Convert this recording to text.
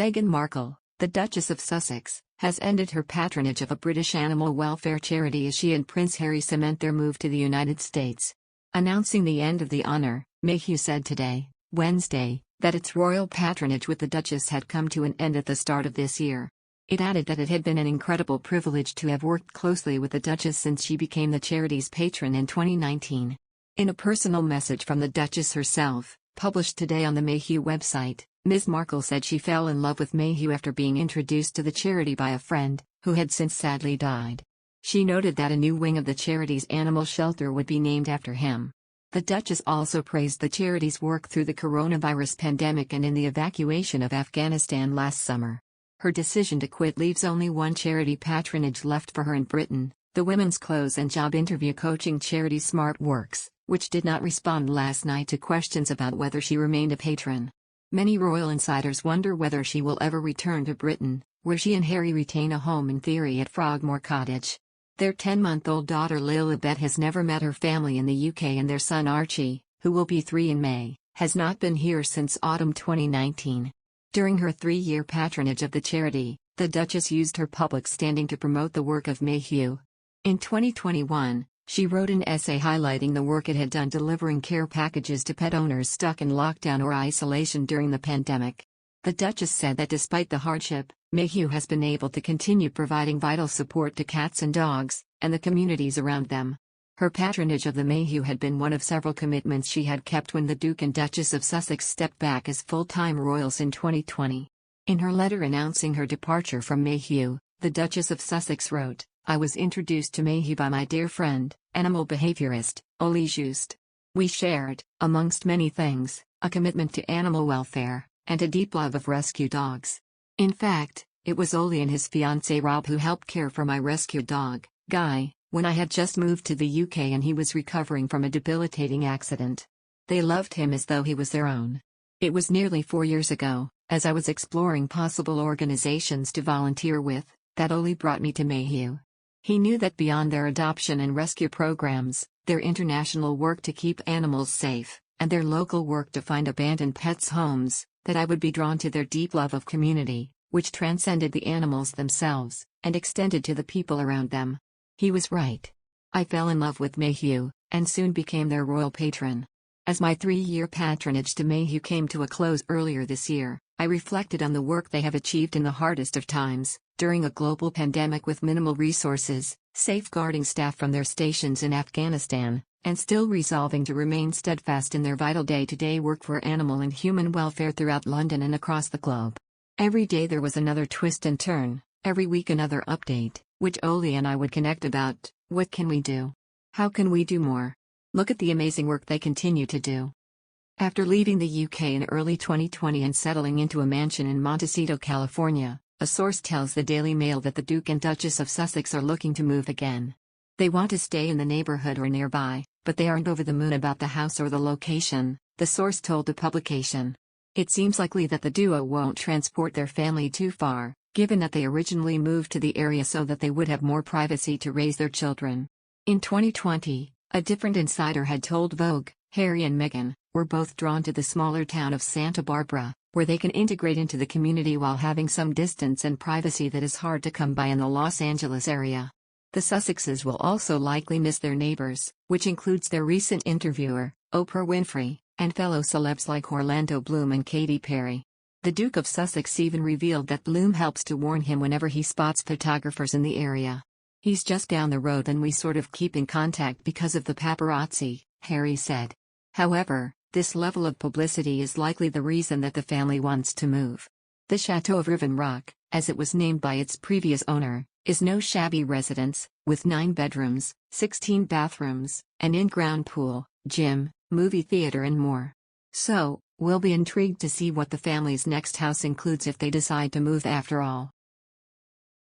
Meghan Markle, the Duchess of Sussex, has ended her patronage of a British animal welfare charity as she and Prince Harry cement their move to the United States. Announcing the end of the honour, Mayhew said today, Wednesday, that its royal patronage with the Duchess had come to an end at the start of this year. It added that it had been an incredible privilege to have worked closely with the Duchess since she became the charity's patron in 2019. In a personal message from the Duchess herself, published today on the Mayhew website, Ms. Markle said she fell in love with Mayhew after being introduced to the charity by a friend, who had since sadly died. She noted that a new wing of the charity's animal shelter would be named after him. The Duchess also praised the charity's work through the coronavirus pandemic and in the evacuation of Afghanistan last summer. Her decision to quit leaves only one charity patronage left for her in Britain, the women's clothes and job interview coaching charity SmartWorks, which did not respond last night to questions about whether she remained a patron. Many royal insiders wonder whether she will ever return to Britain, where she and Harry retain a home in theory at Frogmore Cottage. Their 10-month-old daughter Lilibet has never met her family in the UK, and their son Archie, who will be 3 in May, has not been here since autumn 2019. During her 3-year patronage of the charity, the Duchess used her public standing to promote the work of Mayhew. In 2021, she wrote an essay highlighting the work it had done delivering care packages to pet owners stuck in lockdown or isolation during the pandemic. The Duchess said that despite the hardship, Mayhew has been able to continue providing vital support to cats and dogs, and the communities around them. Her patronage of the Mayhew had been one of several commitments she had kept when the Duke and Duchess of Sussex stepped back as full-time royals in 2020. In her letter announcing her departure from Mayhew, the Duchess of Sussex wrote, "I was introduced to Mayhew by my dear friend, animal behaviorist, Oli Just. We shared, amongst many things, a commitment to animal welfare, and a deep love of rescue dogs. In fact, it was Oli and his fiancée Rob who helped care for my rescued dog, Guy, when I had just moved to the UK and he was recovering from a debilitating accident. They loved him as though he was their own. It was nearly 4 years ago, as I was exploring possible organizations to volunteer with, that Oli brought me to Mayhew. He knew that beyond their adoption and rescue programs, their international work to keep animals safe, and their local work to find abandoned pets' homes, that I would be drawn to their deep love of community, which transcended the animals themselves, and extended to the people around them. He was right. I fell in love with Mayhew, and soon became their royal patron. As my 3-year patronage to Mayhew came to a close earlier this year, I reflected on the work they have achieved in the hardest of times, during a global pandemic with minimal resources, safeguarding staff from their stations in Afghanistan, and still resolving to remain steadfast in their vital day-to-day work for animal and human welfare throughout London and across the globe. Every day there was another twist and turn, every week another update, which Oli and I would connect about. What can we do? How can we do more? Look at the amazing work they continue to do. After leaving the UK in early 2020 and settling into a mansion in Montecito, California, a source tells the Daily Mail that the Duke and Duchess of Sussex are looking to move again. They want to stay in the neighborhood or nearby, but they aren't over the moon about the house or the location, the source told the publication. It seems likely that the duo won't transport their family too far, given that they originally moved to the area so that they would have more privacy to raise their children. In 2020, a different insider had told Vogue, Harry and Meghan were both drawn to the smaller town of Santa Barbara, where they can integrate into the community while having some distance and privacy that is hard to come by in the Los Angeles area. The Sussexes will also likely miss their neighbors, which includes their recent interviewer, Oprah Winfrey, and fellow celebs like Orlando Bloom and Katy Perry. The Duke of Sussex even revealed that Bloom helps to warn him whenever he spots photographers in the area. "He's just down the road and we sort of keep in contact because of the paparazzi," Harry said. However, this level of publicity is likely the reason that the family wants to move. The Chateau of Riven Rock, as it was named by its previous owner, is no shabby residence, with 9 bedrooms, 16 bathrooms, an in-ground pool, gym, movie theater and more. So, we'll be intrigued to see what the family's next house includes if they decide to move after all.